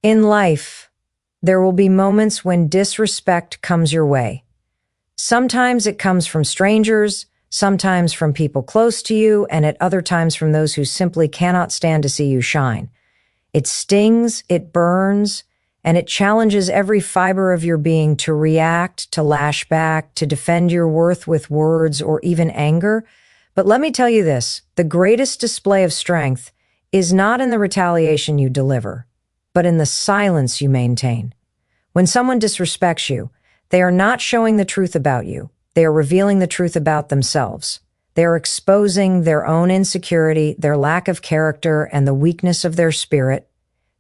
In life, there will be moments when disrespect comes your way. Sometimes it comes from strangers, sometimes from people close to you, and at other times from those who simply cannot stand to see you shine. It stings, it burns, and it challenges every fiber of your being to react, to lash back, to defend your worth with words or even anger. But let me tell you this, the greatest display of strength is not in the retaliation you deliver, but in the silence you maintain. When someone disrespects you, they are not showing the truth about you. They are revealing the truth about themselves. They are exposing their own insecurity, their lack of character, and the weakness of their spirit.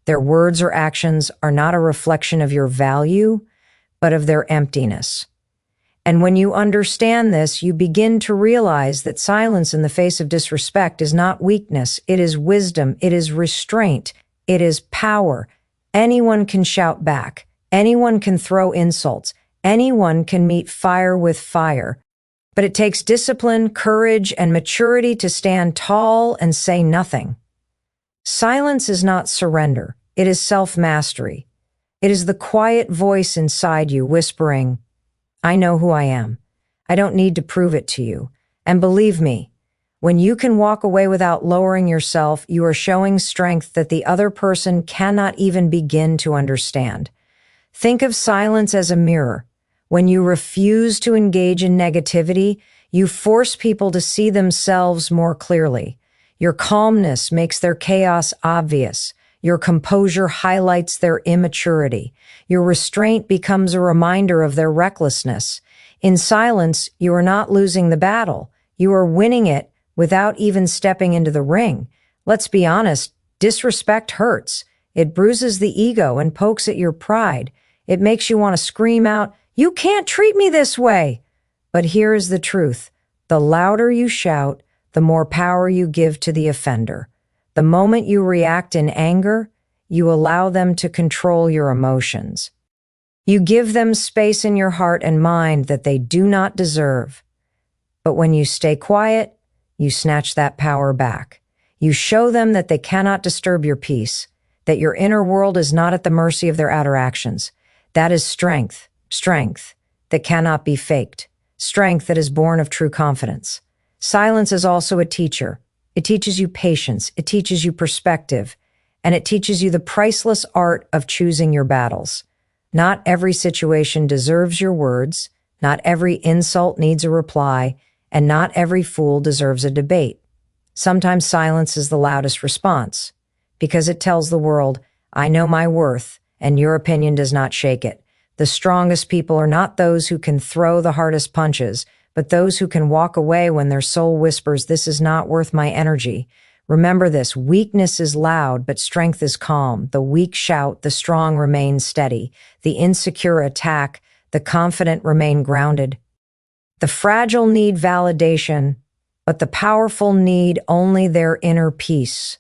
Their words or actions are not a reflection of your value, but of their emptiness. And when you understand this, you begin to realize that silence in the face of disrespect is not weakness. It is wisdom. It is restraint. It is power. Anyone can shout back. Anyone can throw insults. Anyone can meet fire with fire. But it takes discipline, courage, and maturity to stand tall and say nothing. Silence is not surrender. It is self-mastery. It is the quiet voice inside you whispering, I know who I am. I don't need to prove it to you. And believe me, when you can walk away without lowering yourself, you are showing strength that the other person cannot even begin to understand. Think of silence as a mirror. When you refuse to engage in negativity, you force people to see themselves more clearly. Your calmness makes their chaos obvious. Your composure highlights their immaturity. Your restraint becomes a reminder of their recklessness. In silence, you are not losing the battle. You are winning it without even stepping into the ring. Let's be honest, disrespect hurts. It bruises the ego and pokes at your pride. It makes you want to scream out, "You can't treat me this way!" But here is the truth. The louder you shout, the more power you give to the offender. The moment you react in anger, you allow them to control your emotions. You give them space in your heart and mind that they do not deserve. But when you stay quiet, you snatch that power back. You show them that they cannot disturb your peace, that your inner world is not at the mercy of their outer actions. That is strength that cannot be faked, strength that is born of true confidence. Silence is also a teacher. It teaches you patience, it teaches you perspective, and it teaches you the priceless art of choosing your battles. Not every situation deserves your words, not every insult needs a reply, and not every fool deserves a debate. Sometimes silence is the loudest response, because it tells the world, I know my worth, and your opinion does not shake it. The strongest people are not those who can throw the hardest punches, but those who can walk away when their soul whispers, this is not worth my energy. Remember this, weakness is loud, but strength is calm. The weak shout, the strong remain steady. The insecure attack, the confident remain grounded. The fragile need validation, but the powerful need only their inner peace.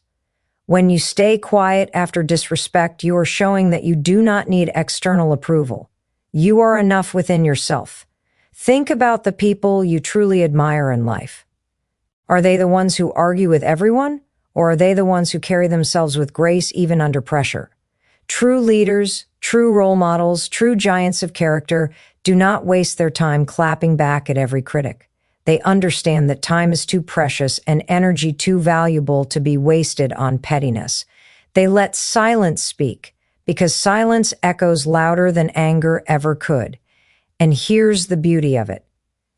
When you stay quiet after disrespect, you are showing that you do not need external approval. You are enough within yourself. Think about the people you truly admire in life. Are they the ones who argue with everyone, or are they the ones who carry themselves with grace even under pressure? True leaders, true role models, true giants of character do not waste their time clapping back at every critic. They understand that time is too precious and energy too valuable to be wasted on pettiness. They let silence speak, because silence echoes louder than anger ever could. And here's the beauty of it.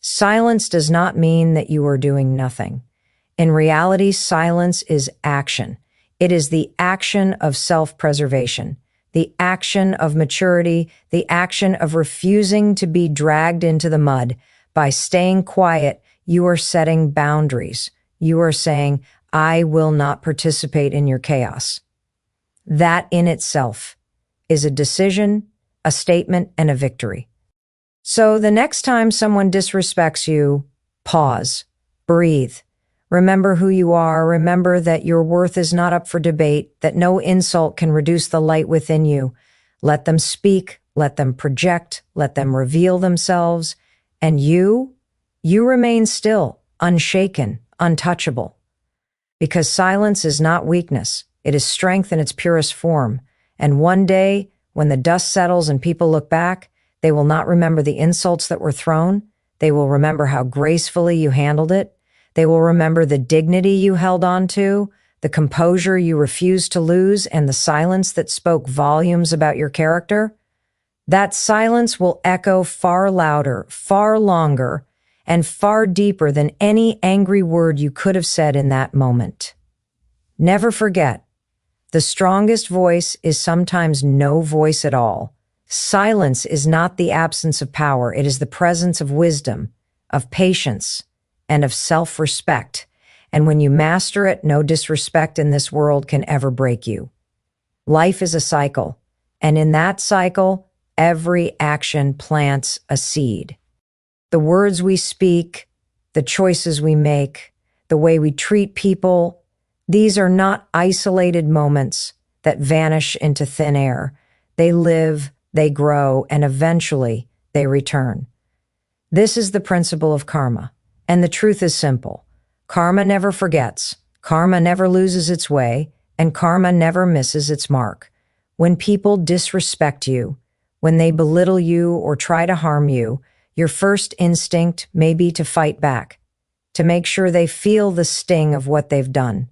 Silence does not mean that you are doing nothing. In reality, silence is action. It is the action of self-preservation, the action of maturity, the action of refusing to be dragged into the mud. By staying quiet, you are setting boundaries. You are saying, I will not participate in your chaos. That in itself is a decision, a statement, and a victory. So the next time someone disrespects you, pause, breathe. Remember who you are. Remember that your worth is not up for debate, that no insult can reduce the light within you. Let them speak, let them project, let them reveal themselves. And you remain still, unshaken, untouchable. Because silence is not weakness. It is strength in its purest form. And one day, when the dust settles and people look back, they will not remember the insults that were thrown. They will remember how gracefully you handled it. They will remember the dignity you held on to, the composure you refused to lose, and the silence that spoke volumes about your character. That silence will echo far louder, far longer, and far deeper than any angry word you could have said in that moment. Never forget, the strongest voice is sometimes no voice at all. Silence is not the absence of power. It is the presence of wisdom, of patience, and of self-respect. And when you master it, no disrespect in this world can ever break you. Life is a cycle, and in that cycle, every action plants a seed. The words we speak, the choices we make, the way we treat people, these are not isolated moments that vanish into thin air. They live, they grow, and eventually they return. This is the principle of karma, and the truth is simple. Karma never forgets, karma never loses its way, and karma never misses its mark. When people disrespect you, when they belittle you or try to harm you, your first instinct may be to fight back, to make sure they feel the sting of what they've done.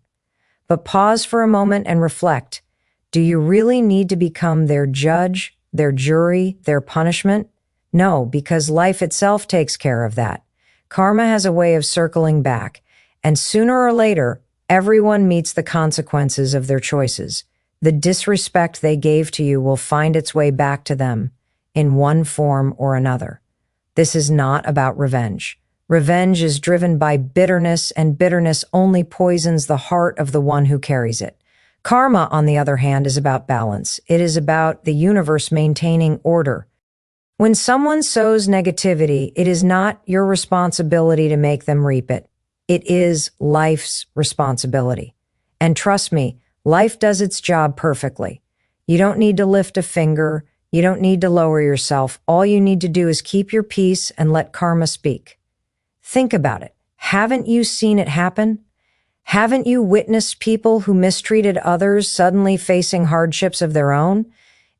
But pause for a moment and reflect. Do you really need to become their judge, their jury, their punishment? No, because life itself takes care of that. Karma has a way of circling back, and sooner or later, everyone meets the consequences of their choices. The disrespect they gave to you will find its way back to them in one form or another. This is not about revenge. Revenge is driven by bitterness, and bitterness only poisons the heart of the one who carries it. Karma, on the other hand, is about balance. It is about the universe maintaining order. When someone sows negativity, it is not your responsibility to make them reap it. It is life's responsibility. And trust me, life does its job perfectly. You don't need to lift a finger. You don't need to lower yourself. All you need to do is keep your peace and let karma speak. Think about it. Haven't you seen it happen? Haven't you witnessed people who mistreated others suddenly facing hardships of their own?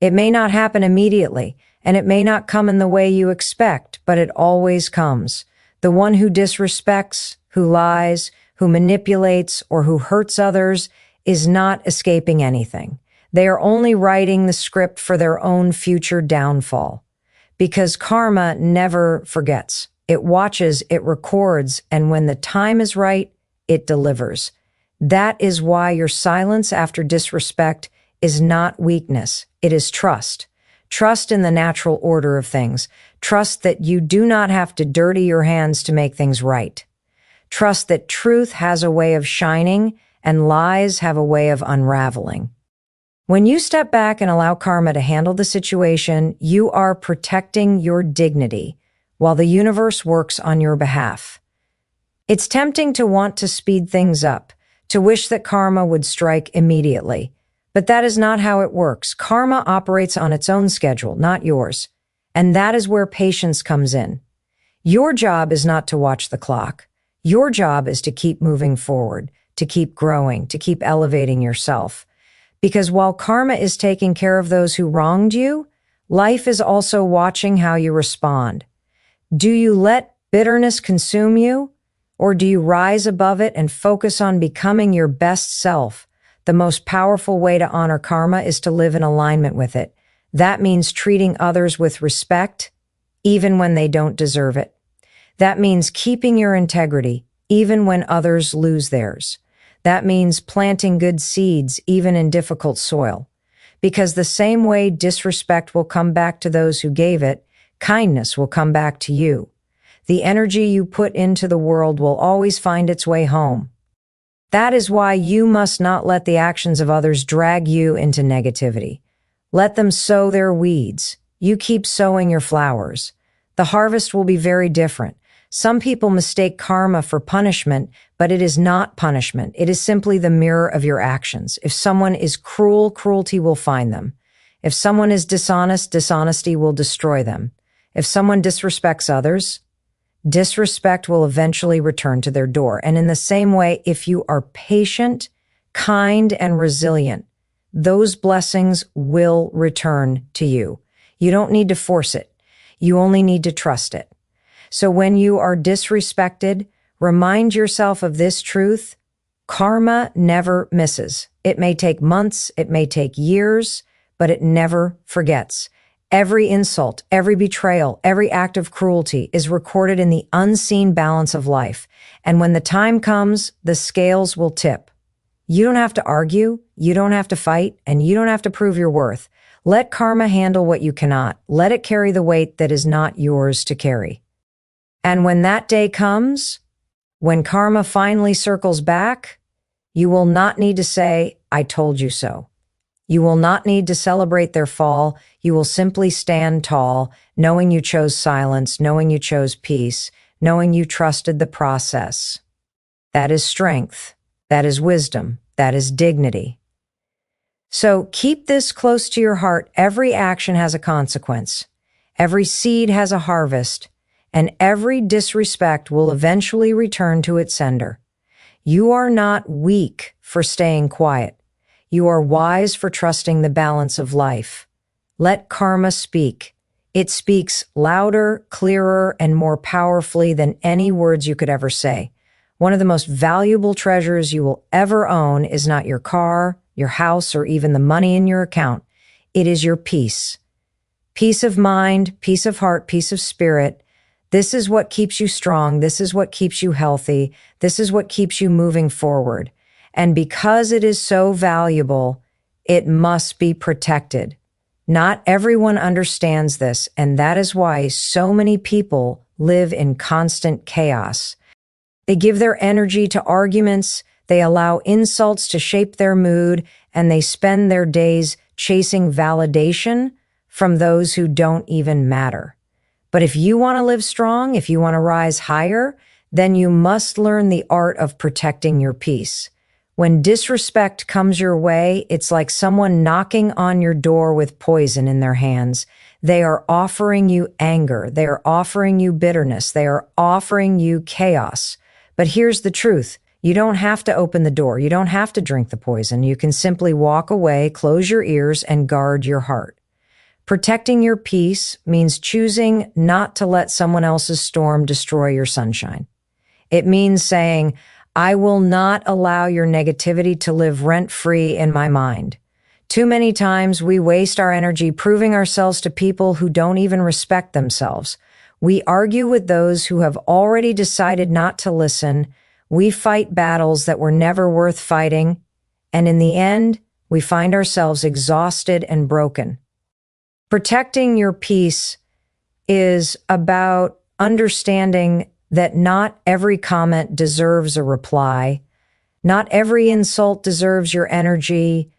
It may not happen immediately, and it may not come in the way you expect, but it always comes. The one who disrespects, who lies, who manipulates, or who hurts others is not escaping anything. They are only writing the script for their own future downfall. Because karma never forgets. It watches, it records, and when the time is right, it delivers. That is why your silence after disrespect is not weakness. It is trust. Trust in the natural order of things. Trust that you do not have to dirty your hands to make things right. Trust that truth has a way of shining and lies have a way of unraveling. When you step back and allow karma to handle the situation, you are protecting your dignity while the universe works on your behalf. It's tempting to want to speed things up, to wish that karma would strike immediately. But that is not how it works. Karma operates on its own schedule, not yours. And that is where patience comes in. Your job is not to watch the clock. Your job is to keep moving forward, to keep growing, to keep elevating yourself. Because while karma is taking care of those who wronged you, life is also watching how you respond. Do you let bitterness consume you? Or do you rise above it and focus on becoming your best self? The most powerful way to honor karma is to live in alignment with it. That means treating others with respect, even when they don't deserve it. That means keeping your integrity, even when others lose theirs. That means planting good seeds, even in difficult soil. Because the same way disrespect will come back to those who gave it, kindness will come back to you. The energy you put into the world will always find its way home. That is why you must not let the actions of others drag you into negativity. Let them sow their weeds. You keep sowing your flowers. The harvest will be very different. Some people mistake karma for punishment, but it is not punishment. It is simply the mirror of your actions. If someone is cruel, cruelty will find them. If someone is dishonest, dishonesty will destroy them. If someone disrespects others, disrespect will eventually return to their door. And in the same way, if you are patient, kind, and resilient, those blessings will return to you. You don't need to force it. You only need to trust it. So when you are disrespected, remind yourself of this truth. Karma never misses. It may take months, it may take years, but it never forgets. Every insult, every betrayal, every act of cruelty is recorded in the unseen balance of life. And when the time comes, the scales will tip. You don't have to argue, you don't have to fight, and you don't have to prove your worth. Let karma handle what you cannot. Let it carry the weight that is not yours to carry. And when that day comes, when karma finally circles back, you will not need to say, "I told you so." You will not need to celebrate their fall. You will simply stand tall, knowing you chose silence, knowing you chose peace, knowing you trusted the process. That is strength. That is wisdom. That is dignity. So keep this close to your heart. Every action has a consequence. Every seed has a harvest, and every disrespect will eventually return to its sender. You are not weak for staying quiet. You are wise for trusting the balance of life. Let karma speak. It speaks louder, clearer, and more powerfully than any words you could ever say. One of the most valuable treasures you will ever own is not your car, your house, or even the money in your account. It is your peace. Peace of mind, peace of heart, peace of spirit. This is what keeps you strong. This is what keeps you healthy. This is what keeps you moving forward. And because it is so valuable, it must be protected. Not everyone understands this, and that is why so many people live in constant chaos. They give their energy to arguments, they allow insults to shape their mood, and they spend their days chasing validation from those who don't even matter. But if you want to live strong, if you want to rise higher, then you must learn the art of protecting your peace. When disrespect comes your way, it's like someone knocking on your door with poison in their hands. They are offering you anger. They are offering you bitterness. They are offering you chaos. But here's the truth. You don't have to open the door. You don't have to drink the poison. You can simply walk away, close your ears, and guard your heart. Protecting your peace means choosing not to let someone else's storm destroy your sunshine. It means saying, "I will not allow your negativity to live rent-free in my mind." Too many times we waste our energy proving ourselves to people who don't even respect themselves. We argue with those who have already decided not to listen. We fight battles that were never worth fighting. And in the end, we find ourselves exhausted and broken. Protecting your peace is about understanding that not every comment deserves a reply, not every insult deserves your energy,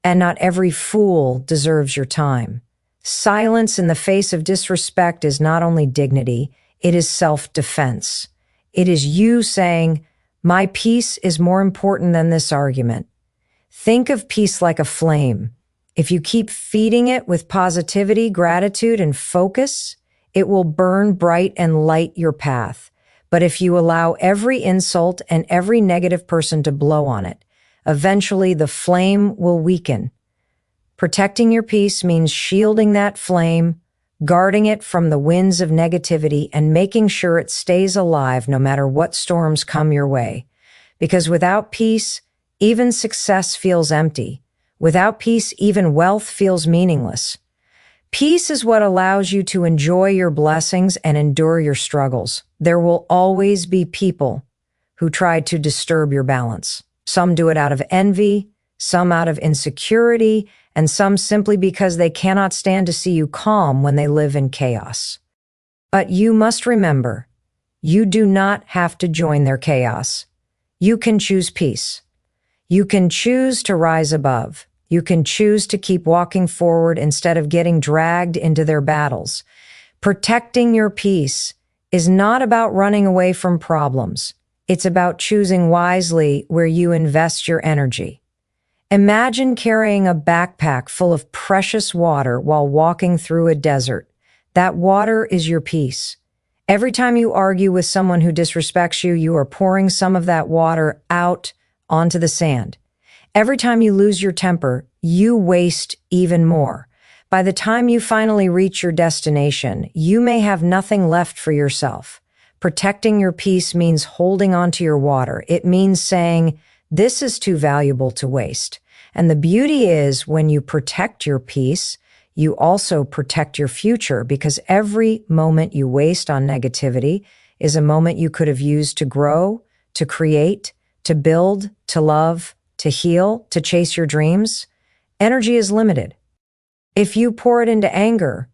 and not every fool deserves your time. Silence in the face of disrespect is not only dignity, it is self-defense. It is you saying, "My peace is more important than this argument." Think of peace like a flame. If you keep feeding it with positivity, gratitude, and focus, it will burn bright and light your path. But if you allow every insult and every negative person to blow on it, eventually the flame will weaken. Protecting your peace means shielding that flame, guarding it from the winds of negativity, and making sure it stays alive no matter what storms come your way. Because without peace, even success feels empty. Without peace, even wealth feels meaningless. Peace is what allows you to enjoy your blessings and endure your struggles. There will always be people who try to disturb your balance. Some do it out of envy, some out of insecurity, and some simply because they cannot stand to see you calm when they live in chaos. But you must remember, you do not have to join their chaos. You can choose peace. You can choose to rise above. You can choose to keep walking forward instead of getting dragged into their battles. Protecting your peace is not about running away from problems. It's about choosing wisely where you invest your energy. Imagine carrying a backpack full of precious water while walking through a desert. That water is your peace. Every time you argue with someone who disrespects you, you are pouring some of that water out onto the sand. Every time you lose your temper, you waste even more. By the time you finally reach your destination, you may have nothing left for yourself. Protecting your peace means holding onto your water. It means saying, this is too valuable to waste. And the beauty is when you protect your peace, you also protect your future, because every moment you waste on negativity is a moment you could have used to grow, to create, to build, to love, to heal, to chase your dreams. Energy is limited. If you pour it into anger,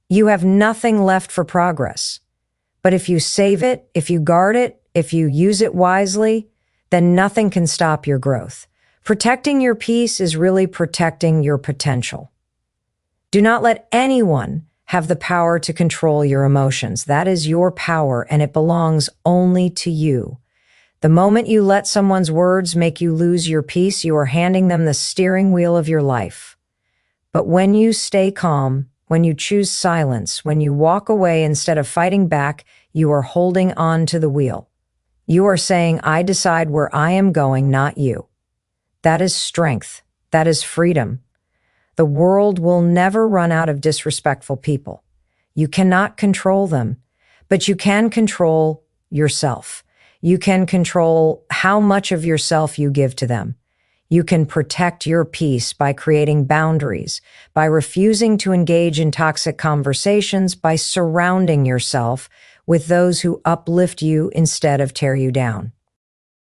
you have nothing left for progress. But if you save it, if you guard it, if you use it wisely, then nothing can stop your growth. Protecting your peace is really protecting your potential. Do not let anyone have the power to control your emotions. That is your power, and it belongs only to you. The moment you let someone's words make you lose your peace, you are handing them the steering wheel of your life. But when you stay calm, when you choose silence, when you walk away instead of fighting back, you are holding on to the wheel. You are saying, I decide where I am going, not you. That is strength. That is freedom. The world will never run out of disrespectful people. You cannot control them, but you can control yourself. You can control how much of yourself you give to them. You can protect your peace by creating boundaries, by refusing to engage in toxic conversations, by surrounding yourself with those who uplift you instead of tear you down.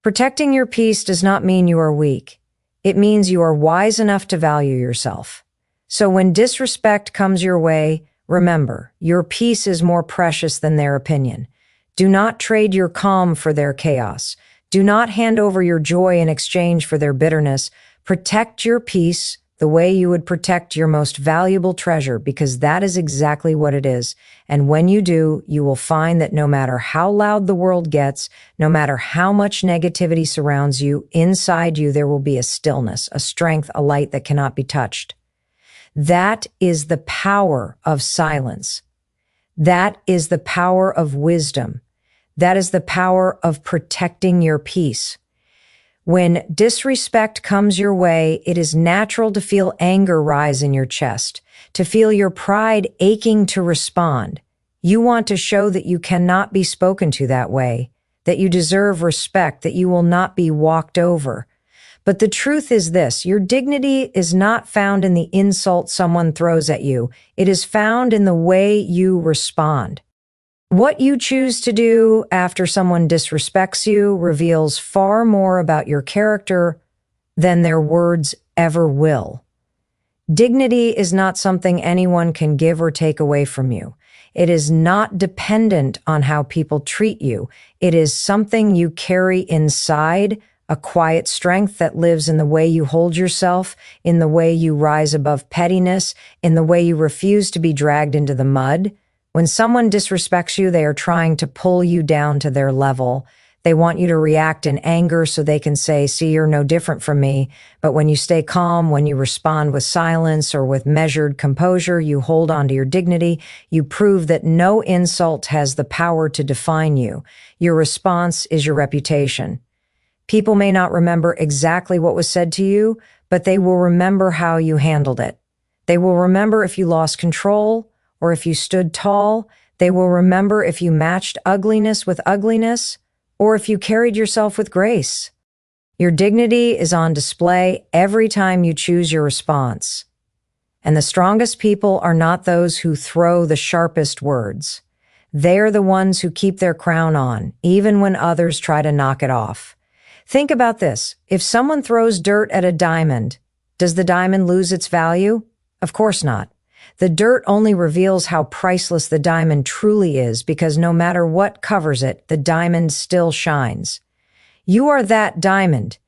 Protecting your peace does not mean you are weak. It means you are wise enough to value yourself. So when disrespect comes your way, remember, your peace is more precious than their opinion. Do not trade your calm for their chaos. Do not hand over your joy in exchange for their bitterness. Protect your peace the way you would protect your most valuable treasure, because that is exactly what it is. And when you do, you will find that no matter how loud the world gets, no matter how much negativity surrounds you, inside you there will be a stillness, a strength, a light that cannot be touched. That is the power of silence. That is the power of wisdom. That is the power of protecting your peace. When disrespect comes your way, it is natural to feel anger rise in your chest, to feel your pride aching to respond. You want to show that you cannot be spoken to that way, that you deserve respect, that you will not be walked over. But the truth is this: your dignity is not found in the insult someone throws at you. It is found in the way you respond. What you choose to do after someone disrespects you reveals far more about your character than their words ever will. Dignity is not something anyone can give or take away from you. It is not dependent on how people treat you. It is something you carry inside, a quiet strength that lives in the way you hold yourself, in the way you rise above pettiness, in the way you refuse to be dragged into the mud. When someone disrespects you, they are trying to pull you down to their level. They want you to react in anger so they can say, see, you're no different from me. But when you stay calm, when you respond with silence or with measured composure, you hold on to your dignity. You prove that no insult has the power to define you. Your response is your reputation. People may not remember exactly what was said to you, but they will remember how you handled it. They will remember if you lost control, or if you stood tall. They will remember if you matched ugliness with ugliness, or if you carried yourself with grace. Your dignity is on display every time you choose your response. And the strongest people are not those who throw the sharpest words. They are the ones who keep their crown on, even when others try to knock it off. Think about this. If someone throws dirt at a diamond, does the diamond lose its value? Of course not. The dirt only reveals how priceless the diamond truly is, because no matter what covers it, the diamond still shines. You are that diamond.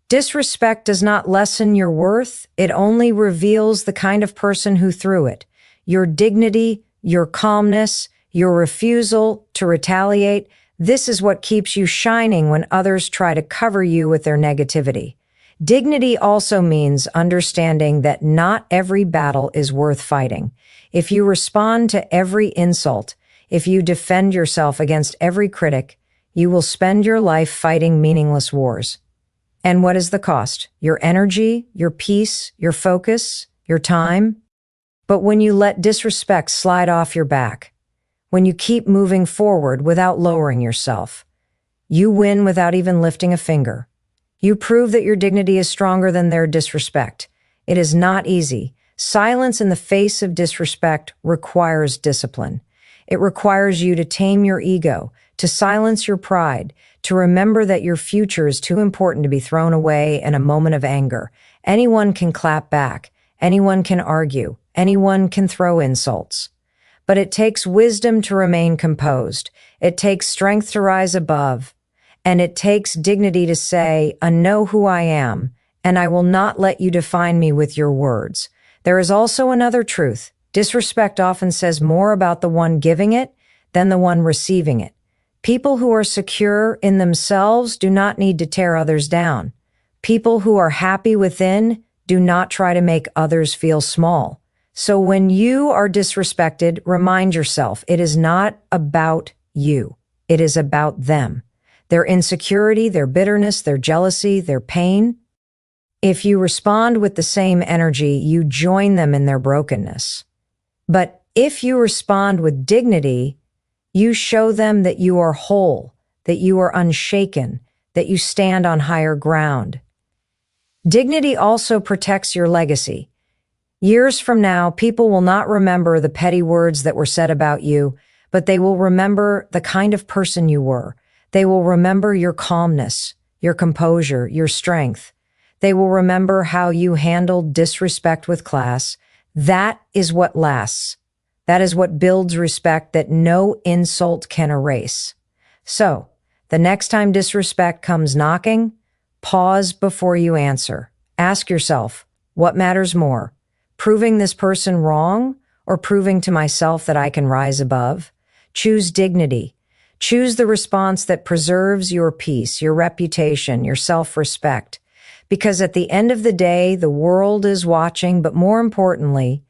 Disrespect does not lessen your worth. It only reveals the kind of person who threw it. Your dignity, your calmness, your refusal to retaliate, this is what keeps you shining when others try to cover you with their negativity. Dignity also means understanding that not every battle is worth fighting. If you respond to every insult, if you defend yourself against every critic, you will spend your life fighting meaningless wars. And what is the cost? Your energy, your peace, your focus, your time? But when you let disrespect slide off your back, when you keep moving forward without lowering yourself, you win without even lifting a finger. You prove that your dignity is stronger than their disrespect. It is not easy. Silence in the face of disrespect requires discipline. It requires you to tame your ego, to silence your pride, to remember that your future is too important to be thrown away in a moment of anger. Anyone can clap back. Anyone can argue. Anyone can throw insults. But it takes wisdom to remain composed. It takes strength to rise above. And it takes dignity to say, I know who I am, and I will not let you define me with your words. There is also another truth. Disrespect often says more about the one giving it than the one receiving it. People who are secure in themselves do not need to tear others down. People who are happy within do not try to make others feel small. So when you are disrespected, remind yourself, it is not about you. It is about them. Their insecurity, their bitterness, their jealousy, their pain. If you respond with the same energy, you join them in their brokenness. But if you respond with dignity, you show them that you are whole, that you are unshaken, that you stand on higher ground. Dignity also protects your legacy. Years from now, people will not remember the petty words that were said about you, but they will remember the kind of person you were. They will remember your calmness, your composure, your strength. They will remember how you handled disrespect with class. That is what lasts. That is what builds respect that no insult can erase. So, the next time disrespect comes knocking, pause before you answer. Ask yourself, what matters more? Proving this person wrong or proving to myself that I can rise above? Choose dignity. Choose the response that preserves your peace, your reputation, your self-respect. Because at the end of the day, the world is watching, but more importantly,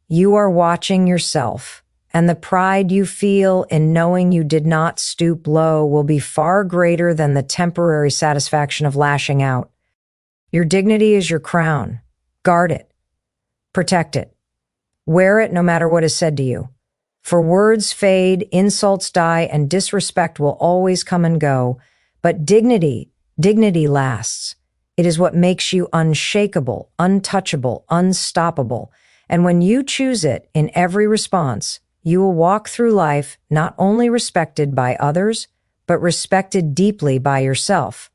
you are watching yourself. And the pride you feel in knowing you did not stoop low will be far greater than the temporary satisfaction of lashing out. Your dignity is your crown. Guard it. Protect it. Wear it no matter what is said to you. For words fade, insults die, and disrespect will always come and go. But dignity lasts. It is what makes you unshakable, untouchable, unstoppable. And when you choose it in every response, you will walk through life not only respected by others, but respected deeply by yourself.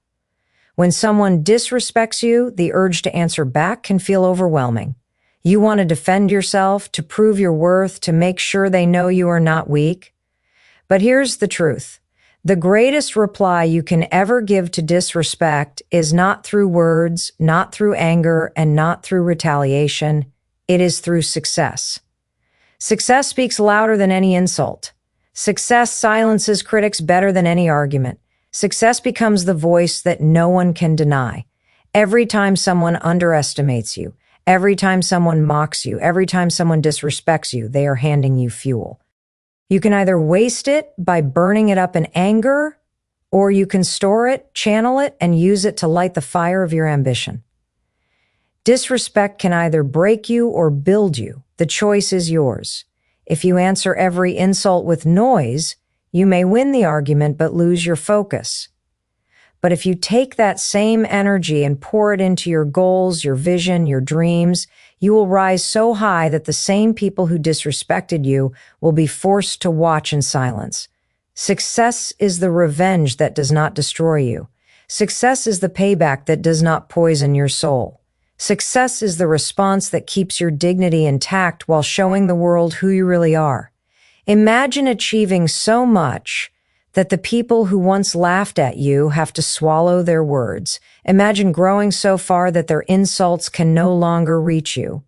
When someone disrespects you, the urge to answer back can feel overwhelming. You want to defend yourself, to prove your worth, to make sure they know you are not weak. But here's the truth. The greatest reply you can ever give to disrespect is not through words, not through anger, and not through retaliation. It is through success. Success speaks louder than any insult. Success silences critics better than any argument. Success becomes the voice that no one can deny. Every time someone underestimates you, every time someone mocks you, every time someone disrespects you, they are handing you fuel. You can either waste it by burning it up in anger, or you can store it, channel it, and use it to light the fire of your ambition. Disrespect can either break you or build you. The choice is yours. If you answer every insult with noise, you may win the argument but lose your focus. But if you take that same energy and pour it into your goals, your vision, your dreams, you will rise so high that the same people who disrespected you will be forced to watch in silence. Success is the revenge that does not destroy you. Success is the payback that does not poison your soul. Success is the response that keeps your dignity intact while showing the world who you really are. Imagine achieving so much that the people who once laughed at you have to swallow their words. Imagine growing so far that their insults can no longer reach you.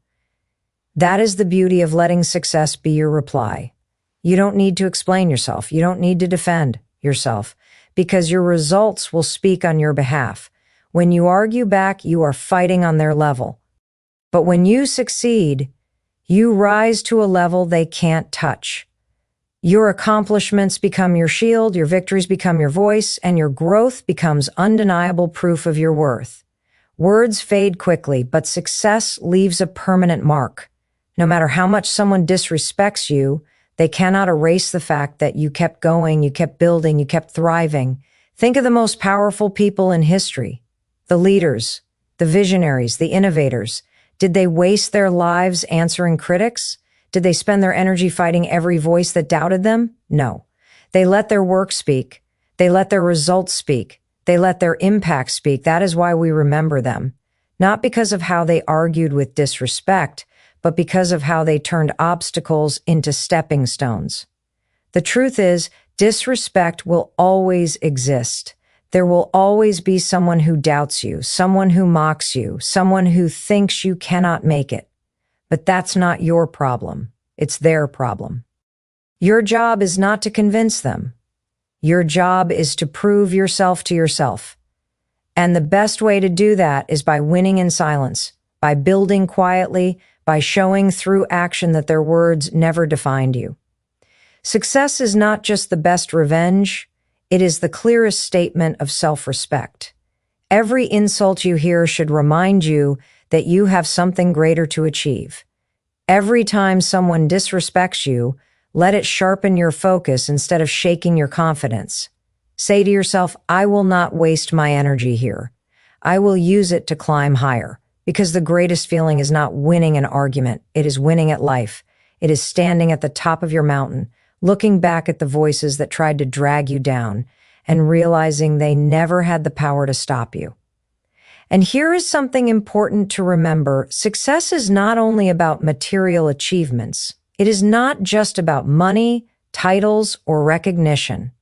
That is the beauty of letting success be your reply. You don't need to explain yourself. You don't need to defend yourself because your results will speak on your behalf. When you argue back, you are fighting on their level. But when you succeed, you rise to a level they can't touch. Your accomplishments become your shield, your victories become your voice, and your growth becomes undeniable proof of your worth. Words fade quickly, but success leaves a permanent mark. No matter how much someone disrespects you, they cannot erase the fact that you kept going, you kept building, you kept thriving. Think of the most powerful people in history, the leaders, the visionaries, the innovators. Did they waste their lives answering critics? Did they spend their energy fighting every voice that doubted them? No. They let their work speak. They let their results speak. They let their impact speak. That is why we remember them. Not because of how they argued with disrespect, but because of how they turned obstacles into stepping stones. The truth is, disrespect will always exist. There will always be someone who doubts you, someone who mocks you, someone who thinks you cannot make it. But that's not your problem. It's their problem. Your job is not to convince them. Your job is to prove yourself to yourself. And the best way to do that is by winning in silence, by building quietly, by showing through action that their words never defined you. Success is not just the best revenge, it is the clearest statement of self-respect. Every insult you hear should remind you that you have something greater to achieve. Every time someone disrespects you, let it sharpen your focus instead of shaking your confidence. Say to yourself, I will not waste my energy here. I will use it to climb higher. Because the greatest feeling is not winning an argument, it is winning at life. It is standing at the top of your mountain, looking back at the voices that tried to drag you down, and realizing they never had the power to stop you. And here is something important to remember. Success is not only about material achievements. It is not just about money, titles, or recognition.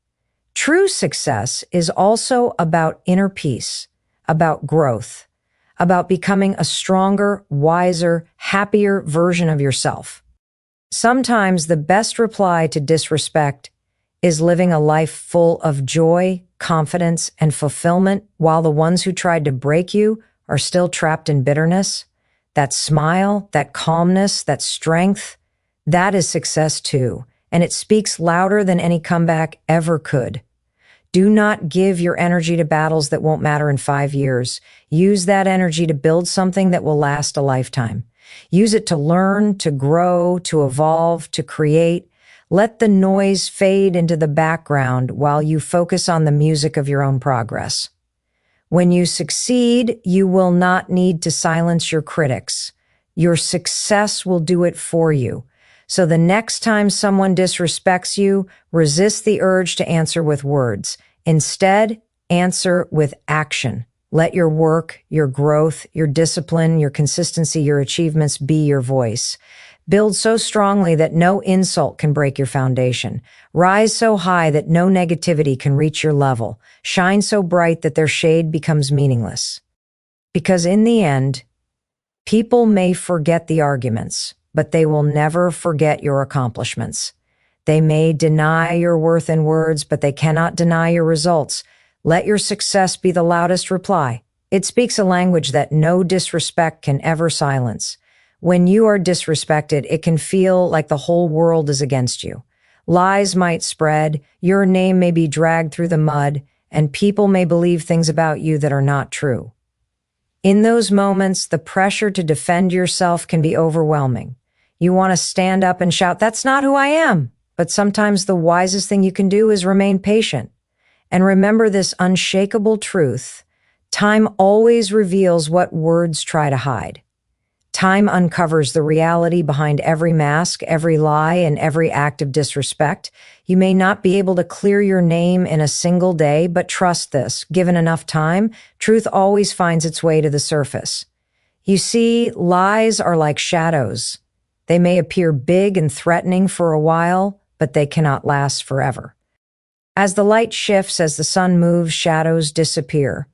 True success is also about inner peace, about growth, about becoming a stronger, wiser, happier version of yourself. Sometimes the best reply to disrespect is living a life full of joy, confidence, and fulfillment, while the ones who tried to break you are still trapped in bitterness. That smile, that calmness, that strength, that is success too, and it speaks louder than any comeback ever could. Do not give your energy to battles that won't matter in 5 years. Use that energy to build something that will last a lifetime. Use it to learn, to grow, to evolve, to create. Let the noise fade into the background while you focus on the music of your own progress. When you succeed, you will not need to silence your critics. Your success will do it for you. So the next time someone disrespects you, resist the urge to answer with words. Instead, answer with action. Let your work, your growth, your discipline, your consistency, your achievements be your voice. Build so strongly that no insult can break your foundation. Rise so high that no negativity can reach your level. Shine so bright that their shade becomes meaningless. Because in the end, people may forget the arguments, but they will never forget your accomplishments. They may deny your worth in words, but they cannot deny your results. Let your success be the loudest reply. It speaks a language that no disrespect can ever silence. When you are disrespected, it can feel like the whole world is against you. Lies might spread, your name may be dragged through the mud, and people may believe things about you that are not true. In those moments, the pressure to defend yourself can be overwhelming. You want to stand up and shout, "That's not who I am." But sometimes the wisest thing you can do is remain patient. And remember this unshakable truth: time always reveals what words try to hide. Time uncovers the reality behind every mask, every lie, and every act of disrespect. You may not be able to clear your name in a single day, but trust this: given enough time, truth always finds its way to the surface. You see, lies are like shadows. They may appear big and threatening for a while, but they cannot last forever. As the light shifts, as the sun moves, shadows disappear.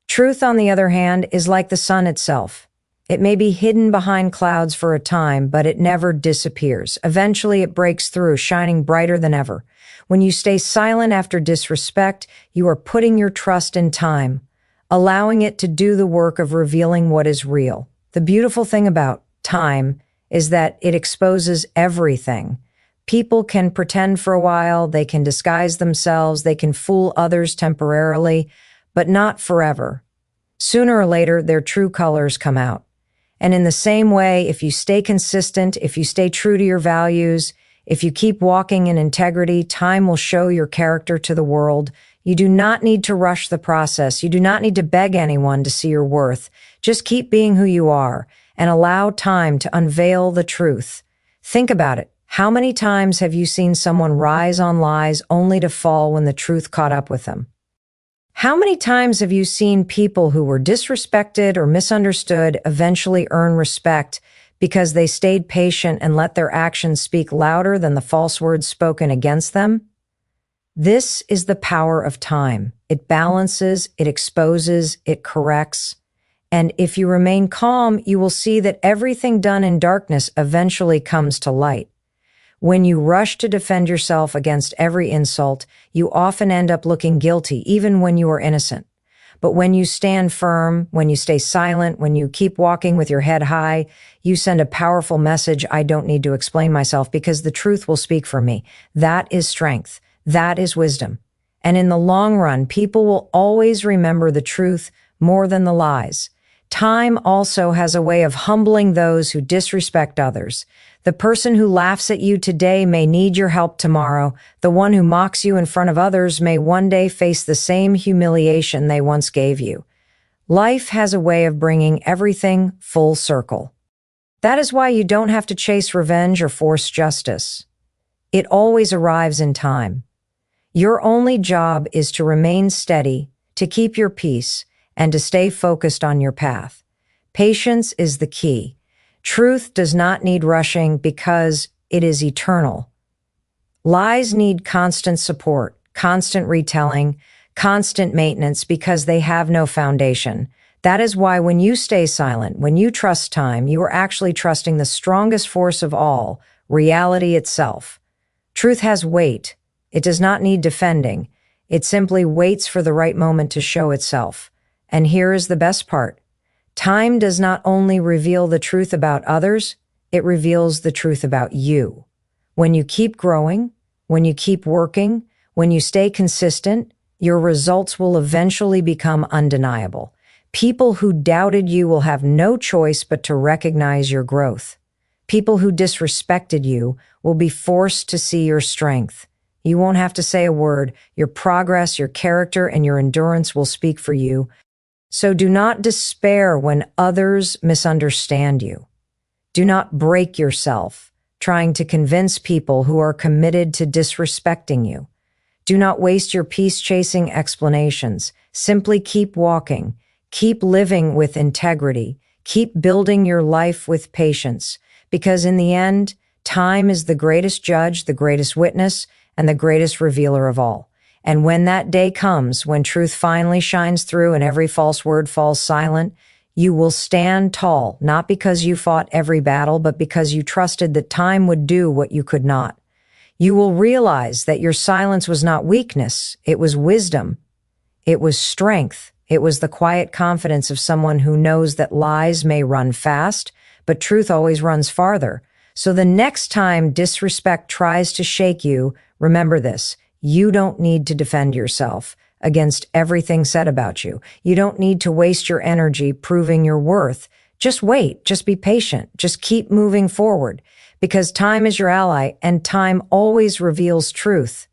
Truth, on the other hand, is like the sun itself. It may be hidden behind clouds for a time, but it never disappears. Eventually, it breaks through, shining brighter than ever. When you stay silent after disrespect, you are putting your trust in time, allowing it to do the work of revealing what is real. The beautiful thing about time is that it exposes everything. People can pretend for a while, they can disguise themselves, they can fool others temporarily, but not forever. Sooner or later, their true colors come out. And in the same way, if you stay consistent, if you stay true to your values, if you keep walking in integrity, time will show your character to the world. You do not need to rush the process. You do not need to beg anyone to see your worth. Just keep being who you are and allow time to unveil the truth. Think about it. How many times have you seen someone rise on lies only to fall when the truth caught up with them? How many times have you seen people who were disrespected or misunderstood eventually earn respect because they stayed patient and let their actions speak louder than the false words spoken against them? This is the power of time. It balances, it exposes, it corrects. And if you remain calm, you will see that everything done in darkness eventually comes to light. When you rush to defend yourself against every insult, you often end up looking guilty, even when you are innocent. But when you stand firm, when you stay silent, when you keep walking with your head high, you send a powerful message: I don't need to explain myself because the truth will speak for me. That is strength. That is wisdom. And in the long run, people will always remember the truth more than the lies. Time also has a way of humbling those who disrespect others. The person who laughs at you today may need your help tomorrow. The one who mocks you in front of others may one day face the same humiliation they once gave you. Life has a way of bringing everything full circle. That is why you don't have to chase revenge or force justice. It always arrives in time. Your only job is to remain steady, to keep your peace, and to stay focused on your path. Patience is the key. Truth does not need rushing because it is eternal. Lies need constant support, constant retelling, constant maintenance because they have no foundation. That is why when you stay silent, when you trust time, you are actually trusting the strongest force of all, reality itself. Truth has weight. It does not need defending. It simply waits for the right moment to show itself. And here is the best part. Time does not only reveal the truth about others, it reveals the truth about you. When you keep growing, when you keep working, when you stay consistent, your results will eventually become undeniable. People who doubted you will have no choice but to recognize your growth. People who disrespected you will be forced to see your strength. You won't have to say a word. Your progress, your character, and your endurance will speak for you. So do not despair when others misunderstand you. Do not break yourself trying to convince people who are committed to disrespecting you. Do not waste your peace chasing explanations. Simply keep walking. Keep living with integrity. Keep building your life with patience. Because in the end, time is the greatest judge, the greatest witness, and the greatest revealer of all. And when that day comes, when truth finally shines through and every false word falls silent, you will stand tall, not because you fought every battle, but because you trusted that time would do what you could not. You will realize that your silence was not weakness, it was wisdom. It was strength. It was the quiet confidence of someone who knows that lies may run fast, but truth always runs farther. So the next time disrespect tries to shake you, remember this. You don't need to defend yourself against everything said about you. You don't need to waste your energy proving your worth. Just wait. Just be patient. Just keep moving forward because time is your ally and time always reveals truth.